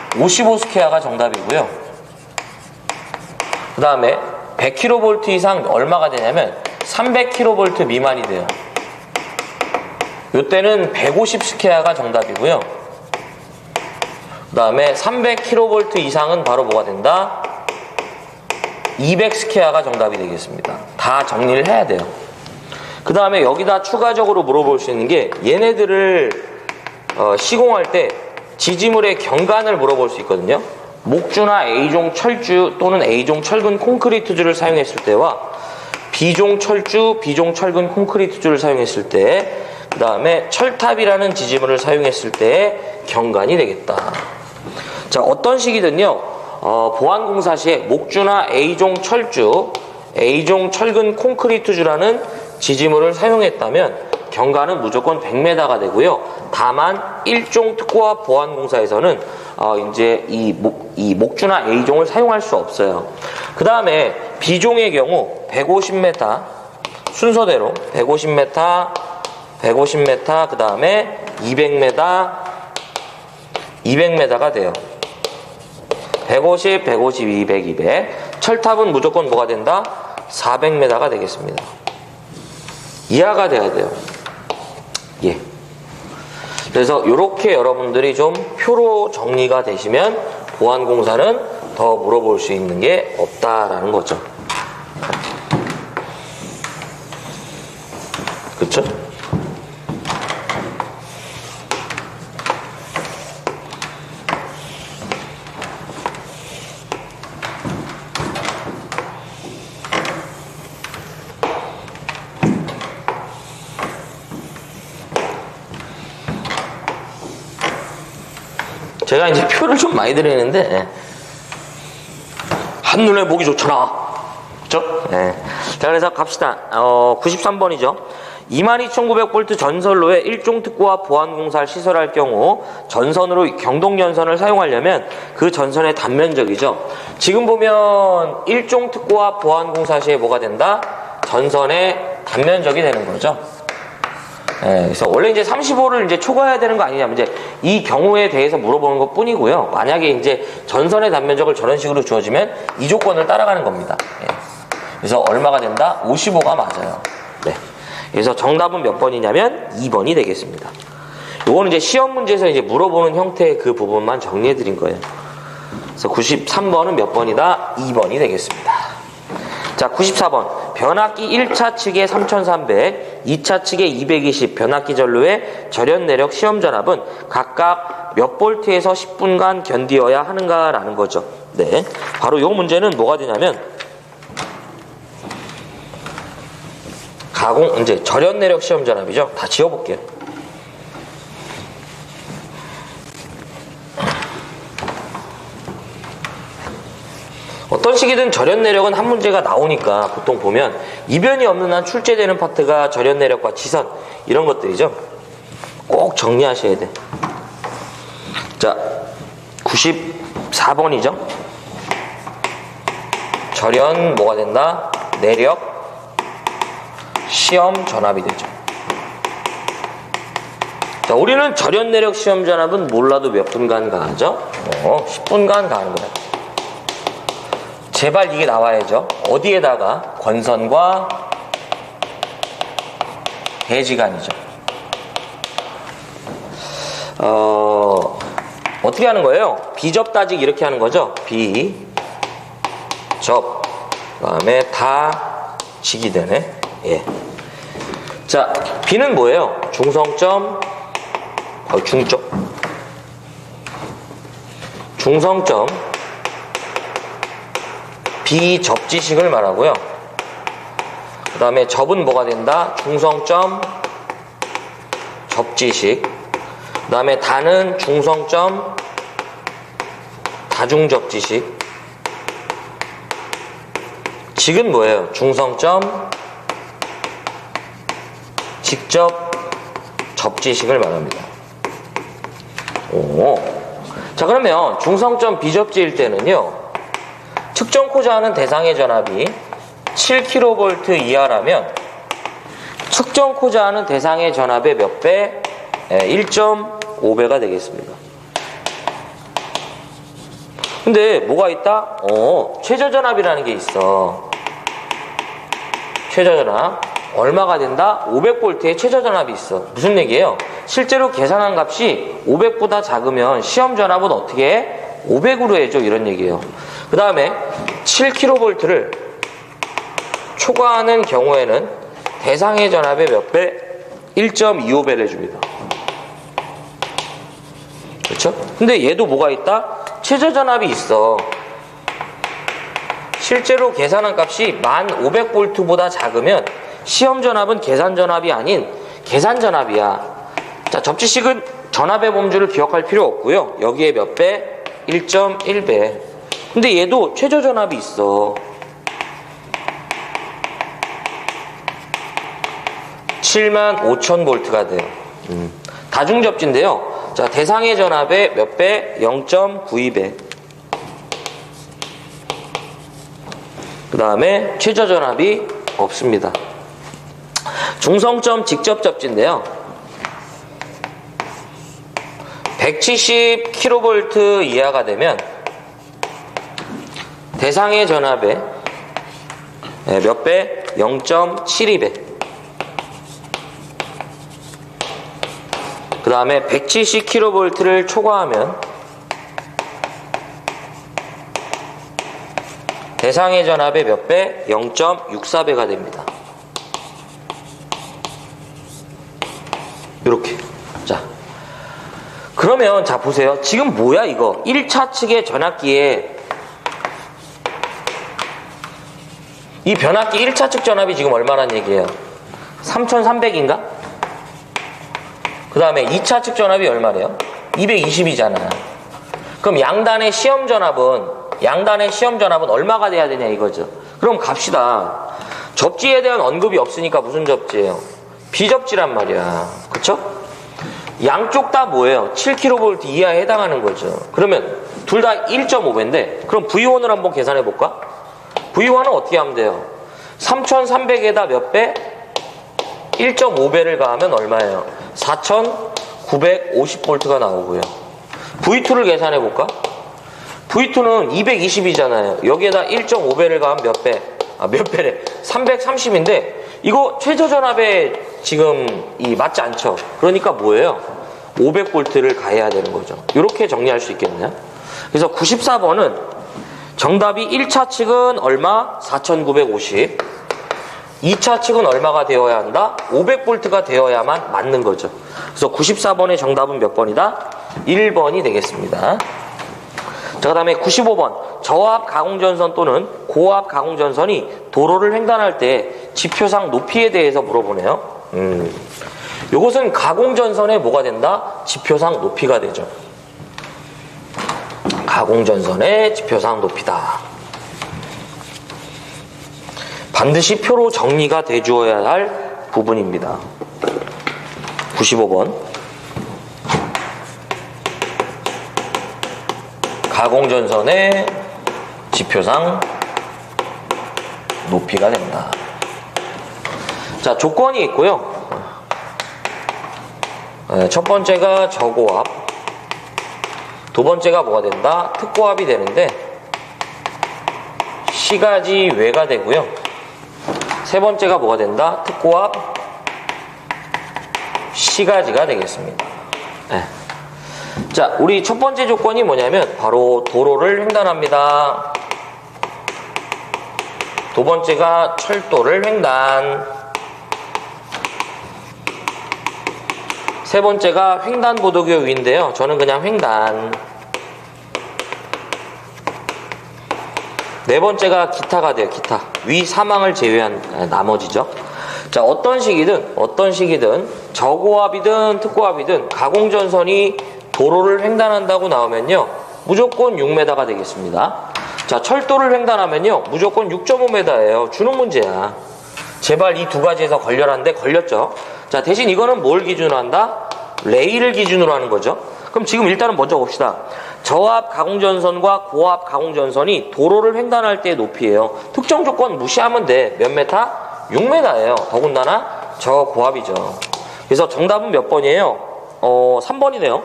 55스퀘어가 정답이고요. 그 다음에 100kV 이상 얼마가 되냐면 300kV 미만이 돼요. 이때는 150스퀘어가 정답이고요. 그 다음에 300kV 이상은 바로 뭐가 된다? 200스퀘어가 정답이 되겠습니다. 다 정리를 해야 돼요. 그 다음에 여기다 추가적으로 물어볼 수 있는 게 얘네들을 시공할 때 지지물의 경관을 물어볼 수 있거든요. 목주나 A종 철주 또는 A종 철근 콘크리트주를 사용했을 때와 B종 철주, B종 철근 콘크리트주를 사용했을 때, 그 다음에 철탑이라는 지지물을 사용했을 때의 경관이 되겠다. 자, 어떤 식이든요, 보안공사 시에 목주나 A종 철주, A종 철근 콘크리트주라는 지지물을 사용했다면 경관은 무조건 100m가 되고요. 다만 일종 특고와 보안공사에서는 이제 이 목주나 A종을 사용할 수 없어요. 그 다음에 B종의 경우 150m 순서대로 150m, 150m, 그 다음에 200m, 200m가 돼요. 150, 150, 200, 200. 철탑은 무조건 뭐가 된다? 400m가 되겠습니다. 이하가 돼야 돼요. 예. 그래서 이렇게 여러분들이 좀 표로 정리가 되시면 보안공사는 더 물어볼 수 있는 게 없다라는 거죠. 그쵸? 제가 이제 표를 좀 많이 드리는데 한눈에 보기 좋잖아. 그쵸? 네. 자, 그래서 갑시다. 93번이죠. 22,900V 전선로에 일종 특고와 보안공사를 시설할 경우 전선으로 경동연선을 사용하려면 그 전선의 단면적이죠. 지금 보면 일종 특고와 보안공사 시에 뭐가 된다? 전선의 단면적이 되는 거죠. 네, 그래서 원래 이제 35를 이제 초과해야 되는 거 아니냐면 이제 이 경우에 대해서 물어보는 것 뿐이고요. 만약에 이제 전선의 단면적을 저런 식으로 주어지면 이 조건을 따라가는 겁니다. 네. 그래서 얼마가 된다? 55가 맞아요. 네. 그래서 정답은 몇 번이냐면 2번이 되겠습니다. 요거는 이제 시험 문제에서 이제 물어보는 형태의 그 부분만 정리해 드린 거예요. 그래서 93번은 몇 번이다? 2번이 되겠습니다. 자, 94번. 변압기 1차 측에 3300, 2차 측에 220 변압기 전로의 절연 내력 시험 전압은 각각 몇 볼트에서 10분간 견디어야 하는가라는 거죠. 네. 바로 요 문제는 뭐가 되냐면 이제 절연 내력 시험 전압이죠. 다 지워 볼게요. 어떤 식이든 절연 내력은 한 문제가 나오니까 보통 보면 이변이 없는 한 출제되는 파트가 절연 내력과 지선 이런 것들이죠. 꼭 정리하셔야 돼. 자, 94번이죠. 절연 뭐가 된다? 내력 시험 전압이 되죠. 자, 우리는 절연 내력 시험 전압은 몰라도 몇 분간 가하죠? 10분간 가는 거예요. 제발 이게 나와야죠. 어디에다가? 권선과 대지간이죠. 어떻게 하는 거예요? 비접 따지기 이렇게 하는 거죠. 비접 그 다음에 다 지기 되네. 예. 자, B는 뭐예요? 중성점 중성점 비접지식을 말하고요. 그 다음에 접은 뭐가 된다? 중성점 접지식. 그 다음에 다는 중성점 다중접지식. 직은 뭐예요? 중성점 직접 접지식을 말합니다. 자, 그러면 중성점 비접지일 때는요, 측정코자 하는 대상의 전압이 7kV 이하라면 측정코자 하는 대상의 전압의 몇 배? 1.5배가 되겠습니다. 근데 뭐가 있다? 최저전압이라는 게 있어. 최저전압 얼마가 된다? 500V의 최저전압이 있어. 무슨 얘기예요? 실제로 계산한 값이 500보다 작으면 시험 전압은 어떻게 해? 500으로 해줘, 이런 얘기예요. 그 다음에 7kV를 초과하는 경우에는 대상의 전압의 몇 배? 1.25배를 해줍니다. 그렇죠? 근데 얘도 뭐가 있다? 최저전압이 있어. 실제로 계산한 값이 1500V보다 작으면 시험 전압은 계산 전압이 아닌 계산 전압이야. 자, 접지식은 전압의 범주를 기억할 필요 없고요. 여기에 몇 배? 1.1배. 근데 얘도 최저 전압이 있어. 75,000V가 돼요. 다중접지인데요. 자, 대상의 전압의 몇 배? 0.92배. 그 다음에 최저 전압이 없습니다. 중성점 직접 접지인데요. 170kV 이하가 되면 대상의 전압의 몇 배? 0.72배. 그 다음에 170kV를 초과하면 대상의 전압의 몇 배? 0.64배가 됩니다. 이렇게. 자, 그러면 자 보세요. 지금 뭐야 이거? 1차 측의 전압기에 이 변압기 1차 측 전압이 지금 얼마란 얘기예요? 3300인가? 그 다음에 2차 측 전압이 얼마래요? 220이잖아. 그럼 양단의 시험 전압은 얼마가 돼야 되냐 이거죠. 그럼 갑시다. 접지에 대한 언급이 없으니까 무슨 접지예요? 비접지란 말이야. 그쵸? 양쪽 다 뭐예요? 7kV 이하에 해당하는 거죠. 그러면 둘 다 1.5배인데 그럼 V1을 한번 계산해 볼까? V1은 어떻게 하면 돼요? 3300에다 몇 배? 1.5배를 가하면 얼마예요? 4950V가 나오고요. V2를 계산해 볼까? V2는 220이잖아요. 여기에다 1.5배를 가하면 몇 배? 몇 배래? 330인데 이거 최저전압에 지금 맞지 않죠? 그러니까 뭐예요? 500V를 가해야 되는 거죠. 이렇게 정리할 수 있겠네요. 그래서 94번은 정답이 1차 측은 얼마? 4950. 2차 측은 얼마가 되어야 한다? 500V가 되어야만 맞는 거죠. 그래서 94번의 정답은 몇 번이다? 1번이 되겠습니다. 자, 그 다음에 95번. 저압 가공전선 또는 고압 가공전선이 도로를 횡단할 때 지표상 높이에 대해서 물어보네요. 요것은 가공전선에 뭐가 된다? 지표상 높이가 되죠. 가공전선의 지표상 높이다. 반드시 표로 정리가 돼 주어야 할 부분입니다. 95번. 가공전선의 지표상 높이가 된다. 자, 조건이 있고요. 첫 번째가 저고압, 두 번째가 뭐가 된다? 특고압이 되는데 시가지 외가 되고요. 세 번째가 뭐가 된다? 특고압 시가지가 되겠습니다. 네. 자, 우리 첫 번째 조건이 뭐냐면 바로 도로를 횡단합니다. 두 번째가 철도를 횡단. 세 번째가 횡단보도교 위인데요. 저는 그냥 횡단. 네 번째가 기타가 돼요. 기타. 위 사망을 제외한 나머지죠. 자, 어떤 시기든 저고압이든 특고압이든 가공전선이 도로를 횡단한다고 나오면요, 무조건 6m가 되겠습니다. 자, 철도를 횡단하면요, 무조건 6.5m예요. 주는 문제야. 제발 이 두 가지에서 걸려라는데 걸렸죠. 자, 대신 이거는 뭘 기준으로 한다? 레일을 기준으로 하는 거죠. 그럼 지금 일단은 먼저 봅시다. 저압 가공전선과 고압 가공전선이 도로를 횡단할 때의 높이예요. 특정 조건 무시하면 돼. 몇 메타? 6m예요. 더군다나 저고압이죠. 그래서 정답은 몇 번이에요? 3번이네요.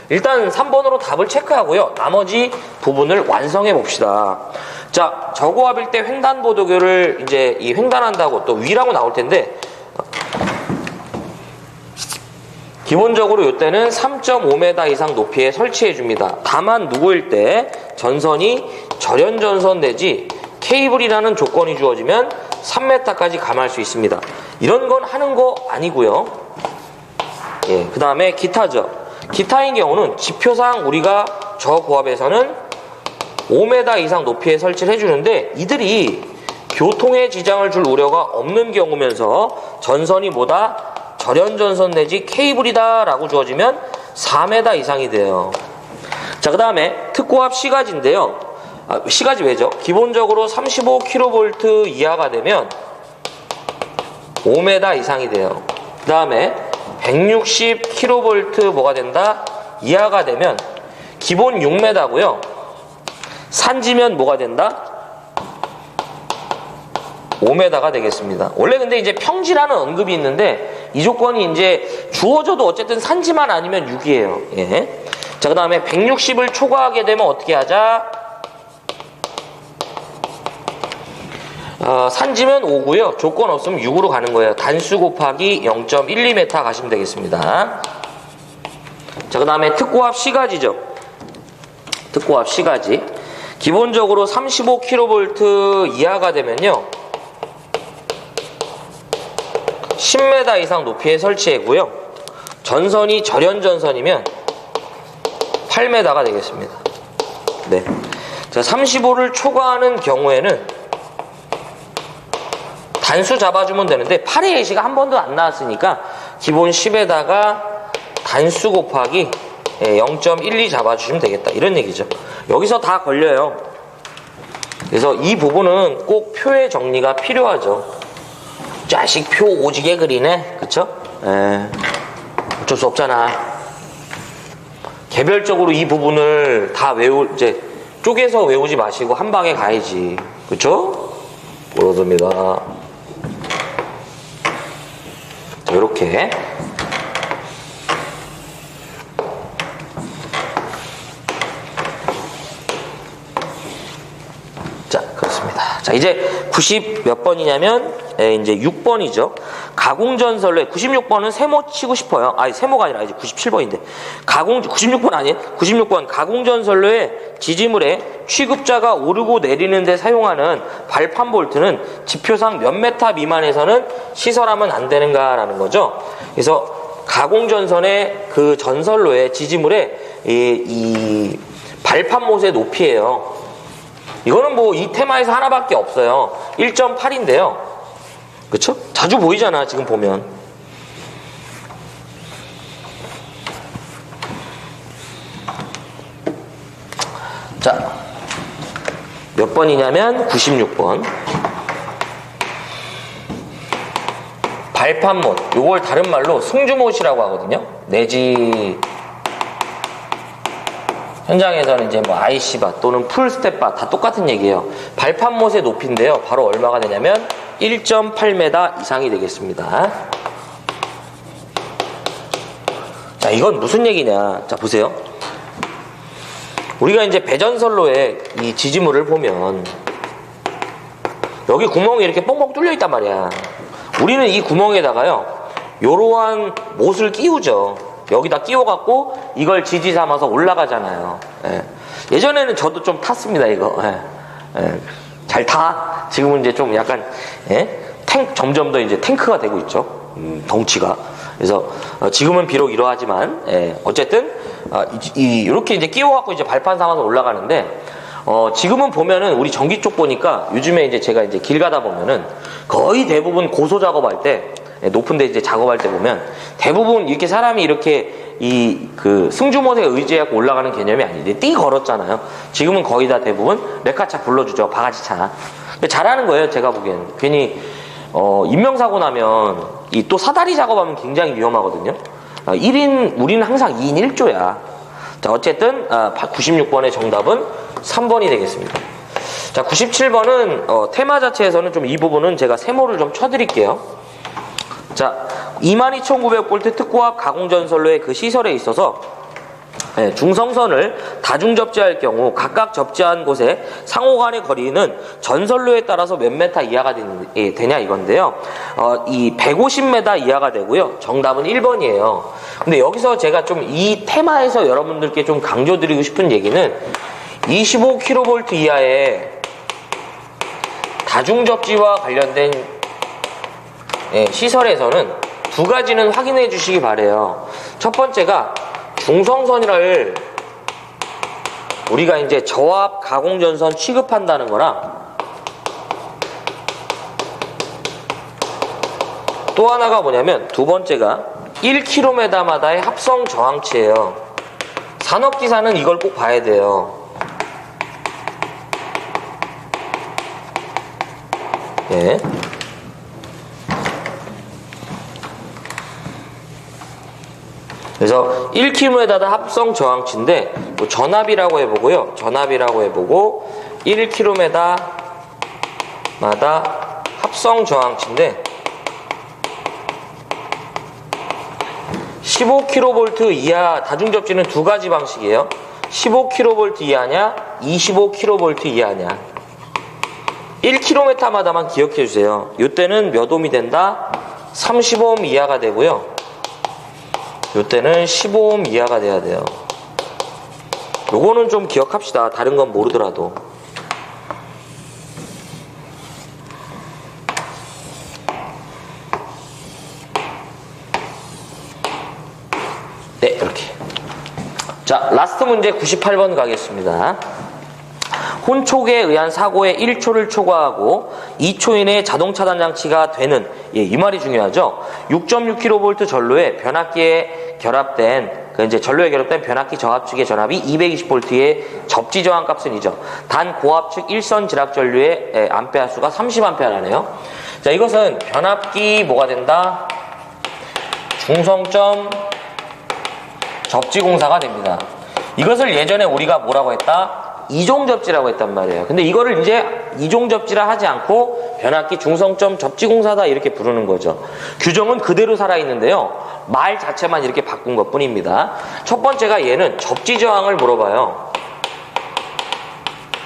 일단 3번으로 답을 체크하고요. 나머지 부분을 완성해 봅시다. 자, 저고압일 때 횡단보도교를 이제 이 횡단한다고 또 위라고 나올 텐데, 기본적으로 이때는 3.5m 이상 높이에 설치해 줍니다. 다만 누구일 때 전선이 절연전선 내지 케이블이라는 조건이 주어지면 3m까지 감할 수 있습니다. 이런 건 하는 거 아니고요. 예, 그 다음에 기타죠. 기타인 경우는 지표상 우리가 저고압에서는 5m 이상 높이에 설치를 해주는데, 이들이 교통에 지장을 줄 우려가 없는 경우면서 전선이 뭐다? 절연전선 내지 케이블이다 라고 주어지면 4m 이상이 돼요. 자, 그 다음에 특고압 시가지인데요. 시가지 왜죠? 기본적으로 35kV 이하가 되면 5m 이상이 돼요. 그 다음에 160kV 뭐가 된다? 이하가 되면 기본 6m고요. 산지면 뭐가 된다? 5m가 되겠습니다. 원래 근데 이제 평지라는 언급이 있는데 이 조건이 이제 주어져도 어쨌든 산지만 아니면 6이에요. 예. 자, 그 다음에 160을 초과하게 되면 어떻게 하자? 산지면 5고요. 조건 없으면 6으로 가는 거예요. 단수 곱하기 0.12m 가시면 되겠습니다. 자, 그 다음에 특고압 시가지죠. 특고압 시가지. 기본적으로 35kV 이하가 되면요, 10m 이상 높이에 설치했고요. 전선이 절연전선이면 8m가 되겠습니다. 네. 자, 35를 초과하는 경우에는 단수 잡아주면 되는데 8의 예시가 한 번도 안 나왔으니까 기본 10에다가 단수 곱하기 0.12 잡아주시면 되겠다. 이런 얘기죠. 여기서 다 걸려요. 그래서 이 부분은 꼭 표의 정리가 필요하죠. 자식 표 오지게 그리네. 그쵸? 어쩔 수 없잖아. 개별적으로 이 부분을 다 이제 쪼개서 외우지 마시고 한 방에 가야지. 그쵸? 그렇습니다. 자, 이렇게. 자, 그렇습니다. 자, 이제 90 몇 번이냐면, 이제 6번이죠. 가공전선로에 96번은 세모 치고 싶어요. 아니, 세모가 아니라 이제 97번인데. 96번 아니에요? 96번 가공전선로에 지지물에 취급자가 오르고 내리는 데 사용하는 발판 볼트는 지표상 몇 메타 미만에서는 시설하면 안 되는가라는 거죠. 그래서 가공전선의 그 전선로에 지지물에 이 발판못의 높이예요. 이거는 뭐 이 테마에서 하나밖에 없어요. 1.8인데요. 그쵸? 자주 보이잖아, 지금 보면. 자, 몇 번이냐면 96번. 발판못. 요걸 다른 말로 승주못이라고 하거든요. 내지 현장에서는 이제 뭐 IC바 또는 풀스텝바 다 똑같은 얘기예요. 발판못의 높이인데요. 바로 얼마가 되냐면 1.8m 이상이 되겠습니다. 자, 이건 무슨 얘기냐. 자, 보세요. 우리가 이제 배전선로에 이 지지물을 보면 여기 구멍이 이렇게 뻥뻥 뚫려 있단 말이야. 우리는 이 구멍에다가요, 요러한 못을 끼우죠. 여기다 끼워갖고 이걸 지지 삼아서 올라가잖아요. 예전에는 저도 좀 탔습니다, 이거. 잘 타. 지금은 이제 좀 약간, 점점 더 이제 탱크가 되고 있죠. 덩치가. 그래서, 지금은 비록 이러하지만, 어쨌든, 이렇게 이제 끼워갖고 이제 발판 삼아서 올라가는데, 지금은 보면은 우리 전기 쪽 보니까 요즘에 이제 제가 이제 길 가다 보면은 거의 대부분 고소 작업할 때, 높은데 이제 작업할 때 보면 대부분 이렇게 사람이 이렇게 그 승주못에 의지하고 올라가는 개념이 아닌데 띠 걸었잖아요. 지금은 거의 다 대부분 레카차 불러주죠. 바가지차. 잘하는 거예요, 제가 보기엔. 괜히 인명사고 나면 또 사다리 작업하면 굉장히 위험하거든요. 우리는 항상 2인 1조야. 자, 어쨌든 96번의 정답은 3번이 되겠습니다. 자, 97번은 테마 자체에서는 좀 이 부분은 제가 세모를 좀 쳐드릴게요. 자, 22,900V 특고압 가공전선로의 그 시설에 있어서 중성선을 다중 접지할 경우 각각 접지한 곳에 상호간의 거리는 전선로에 따라서 몇 메타 이하가 되냐 이건데요. 이 150m 이하가 되고요. 정답은 1번이에요. 근데 여기서 제가 좀 이 테마에서 여러분들께 좀 강조드리고 싶은 얘기는 25kV 이하의 다중 접지와 관련된 시설에서는 두 가지는 확인해 주시기 바래요. 첫 번째가 중성선을 우리가 이제 저압 가공전선 취급한다는 거랑 또 하나가 뭐냐면 두 번째가 1km마다의 합성 저항치예요. 산업기사는 이걸 꼭 봐야 돼요. 예. 그래서 1km마다 합성 저항치인데 뭐 전압이라고 해보고요. 전압이라고 해보고 1km마다 합성 저항치인데 15kV 이하 다중접지는 두 가지 방식이에요. 15kV 이하냐 25kV 이하냐 1km마다만 기억해 주세요. 이때는 몇 옴이 된다? 35옴 이하가 되고요. 이때는 15옴 이하가 돼야 돼요. 요거는 좀 기억합시다. 다른 건 모르더라도. 네, 이렇게. 자, 라스트 문제 98번 가겠습니다. 혼촉에 의한 사고의 1초를 초과하고 2초 이내에 자동 차단 장치가 되는, 이 말이 중요하죠. 6.6kV 전로에 변압기에 결합된, 이제 전로에 결합된 변압기 저압 측의 전압이 220V의 접지 저항 값은 이죠. 단 고압 측 일선 지락 전류의 암페아 수가 30A라네요. 자, 이것은 변압기 뭐가 된다? 중성점 접지 공사가 됩니다. 이것을 예전에 우리가 뭐라고 했다? 이종접지라고 했단 말이에요. 근데 이거를 이제 이종접지라 하지 않고 변압기 중성점 접지공사다 이렇게 부르는 거죠. 규정은 그대로 살아있는데요. 말 자체만 이렇게 바꾼 것 뿐입니다. 첫 번째가 얘는 접지저항을 물어봐요.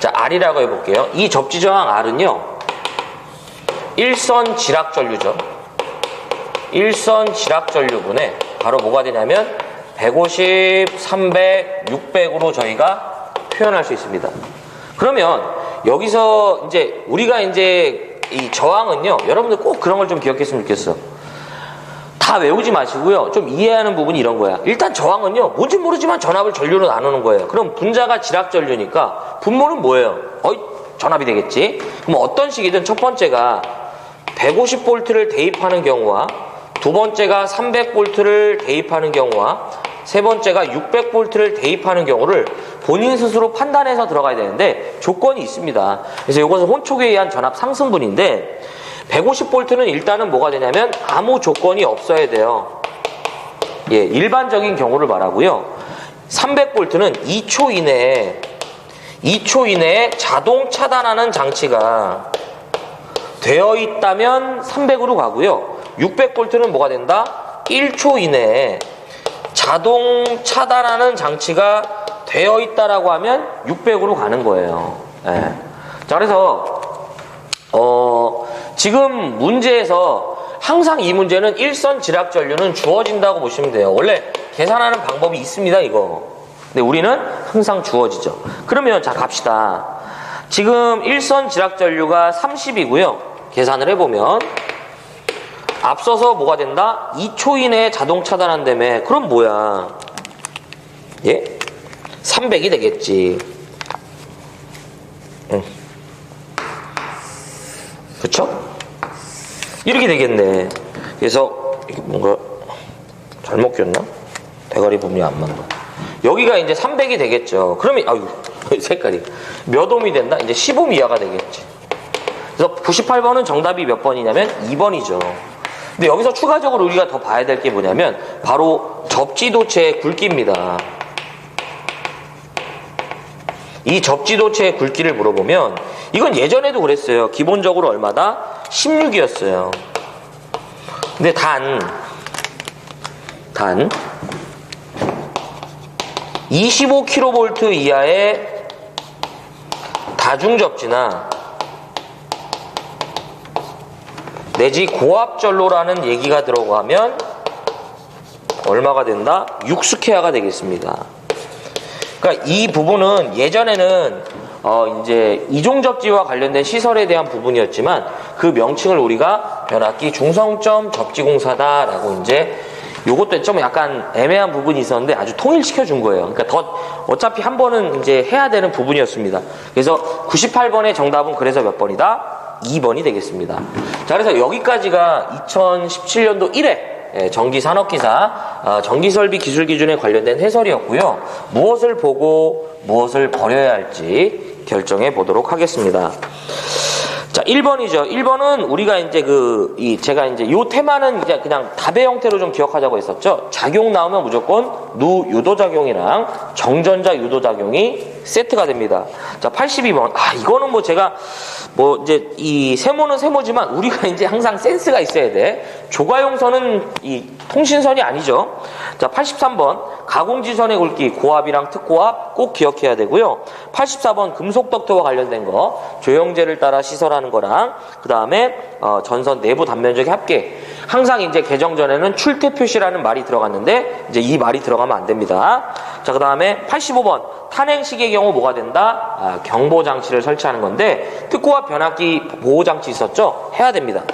자, R이라고 해볼게요. 이 접지저항 R은요. 일선 지락전류죠. 일선 지락전류분에 바로 뭐가 되냐면 150, 300, 600으로 저희가 표현할 수 있습니다. 그러면 여기서 이제 우리가 이제 이 저항은요, 여러분들 꼭 그런 걸 좀 기억했으면 좋겠어. 다 외우지 마시고요. 좀 이해하는 부분이 이런 거야. 일단 저항은요, 뭔지 모르지만 전압을 전류로 나누는 거예요. 그럼 분자가 지락 전류니까 분모는 뭐예요? 전압이 되겠지. 그럼 어떤 식이든 첫 번째가 150V를 대입하는 경우와 두 번째가 300V를 대입하는 경우와 세 번째가 600V를 대입하는 경우를 본인 스스로 판단해서 들어가야 되는데 조건이 있습니다. 그래서 이것은 혼촉에 의한 전압 상승분인데 150V는 일단은 뭐가 되냐면 아무 조건이 없어야 돼요. 예, 일반적인 경우를 말하고요. 300V는 2초 이내에 자동 차단하는 장치가 되어 있다면 300으로 가고요. 600V는 뭐가 된다? 1초 이내에 자동 차단하는 장치가 되어 있다라고 하면 600으로 가는 거예요. 예. 자, 그래서 지금 문제에서 항상 이 문제는 일선 지락 전류는 주어진다고 보시면 돼요. 원래 계산하는 방법이 있습니다, 이거. 근데 우리는 항상 주어지죠. 그러면 자, 갑시다. 지금 일선 지락 전류가 30이고요. 계산을 해보면 앞서서 뭐가 된다? 2초 이내에 자동 차단한다며. 그럼 뭐야? 예? 300이 되겠지. 그쵸? 이렇게 되겠네. 그래서 이게 뭔가 잘못 꼈나? 대가리 부분이 안 맞나? 여기가 이제 300이 되겠죠. 그러면 아유 색깔이 몇 옴이 된다? 이제 10옴 이하가 되겠지. 그래서 98번은 정답이 몇 번이냐면 2번이죠. 근데 여기서 추가적으로 우리가 더 봐야 될 게 뭐냐면 바로 접지도체의 굵기입니다. 이 접지도체의 굵기를 물어보면 이건 예전에도 그랬어요. 기본적으로 얼마다? 16이었어요. 근데 단 25kV 이하의 다중접지나 내지 고압전로라는 얘기가 들어가면 얼마가 된다? 6스퀘어가 되겠습니다. 그러니까 이 부분은 예전에는 이제 이종접지와 관련된 시설에 대한 부분이었지만 그 명칭을 우리가 변압기 중성점 접지공사다라고 이제 요것도 좀 약간 애매한 부분이 있었는데 아주 통일시켜 준 거예요. 그러니까 어차피 한 번은 이제 해야 되는 부분이었습니다. 그래서 98번의 정답은 그래서 몇 번이다? 2번이 되겠습니다. 자, 그래서 여기까지가 2017년도 1회 전기산업기사 전기설비 기술기준에 관련된 해설이었고요. 무엇을 보고 무엇을 버려야 할지 결정해 보도록 하겠습니다. 자, 1번이죠. 1번은 우리가 이제 제가 이제 요 테마는 이제 그냥 답의 형태로 좀 기억하자고 했었죠. 작용 나오면 무조건 유도작용이랑 정전자 유도작용이 세트가 됩니다. 자, 82번. 이거는 뭐 제가 이제 이 세모는 세모지만 우리가 이제 항상 센스가 있어야 돼. 조가용선은 이 통신선이 아니죠. 자, 83번. 가공지선의 굵기 고압이랑 특고압 꼭 기억해야 되고요. 84번 금속 덕트와 관련된 거 조형제를 따라 시설하는 거랑 그 다음에 전선 내부 단면적의 합계. 항상 이제 개정 전에는 출퇴 표시라는 말이 들어갔는데 이제 이 말이 들어가면 안 됩니다. 자, 그 다음에 85번 탄행식의 경우 뭐가 된다? 경보 장치를 설치하는 건데 특고압 변압기 보호 장치 있었죠? 해야 됩니다.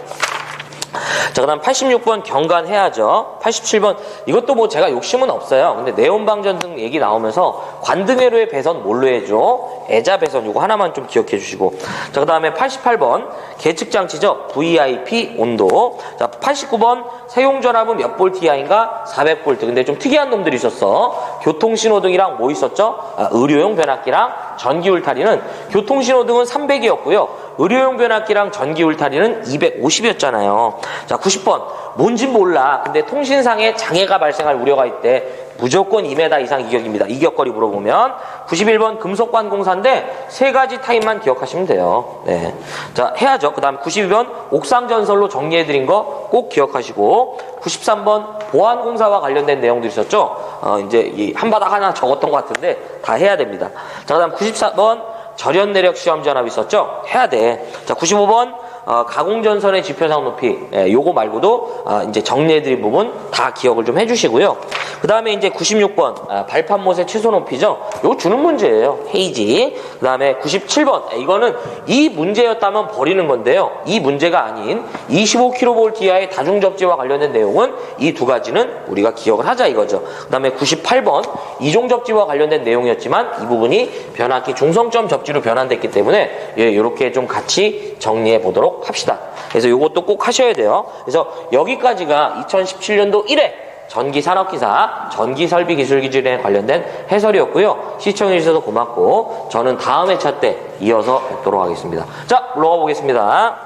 자, 그 다음 86번 경관 해야죠. 87번 이것도 뭐 제가 욕심은 없어요. 근데 네온방전 등 얘기 나오면서 관등회로의 배선 뭘로 해줘? 애자 배선 요거 하나만 좀 기억해 주시고. 자, 그 다음에 88번 계측장치죠. VIP 온도. 자, 89번 사용전압은 몇 볼트 이하인가? 400볼트. 근데 좀 특이한 놈들이 있었어. 교통신호등이랑 뭐 있었죠? 의료용 변압기랑 전기 울타리는 교통신호등은 300이었고요. 의료용 변압기랑 전기 울타리는 250이었잖아요. 자, 90번 뭔진 몰라. 근데 통신상에 장애가 발생할 우려가 있대. 무조건 2m 이상 이격입니다. 이격거리 물어보면 91번 금속관공사인데 세 가지 타입만 기억하시면 돼요. 네. 자, 해야죠. 그 다음 92번 옥상전설로 정리해드린 거 꼭 기억하시고 93번 보안공사와 관련된 내용도 있었죠. 이제 이 한바닥 하나 적었던 것 같은데 다 해야 됩니다. 자, 그 다음 94번 절연내력 시험전압 있었죠? 해야 돼. 자, 95번 가공전선의 지표상 높이, 요거 말고도 이제 정리해드린 부분 다 기억을 좀 해주시고요. 그 다음에 이제 96번 발판못의 최소 높이죠. 요거 주는 문제예요. 헤이지. 그 다음에 97번 이거는 이 문제였다면 버리는 건데요. 이 문제가 아닌 25kV 이하의 다중접지와 관련된 내용은 이 두 가지는 우리가 기억을 하자 이거죠. 그 다음에 98번 이종접지와 관련된 내용이었지만 이 부분이 변압기 중성점 접지로 변환됐기 때문에 이렇게 좀 같이 정리해 보도록 합시다. 그래서 이것도 꼭 하셔야 돼요. 그래서 여기까지가 2017년도 1회 전기산업기사 전기설비기술기준에 관련된 해설이었고요. 시청해주셔서 고맙고 저는 다음 회차 때 이어서 뵙도록 하겠습니다. 자, 물러가 보겠습니다.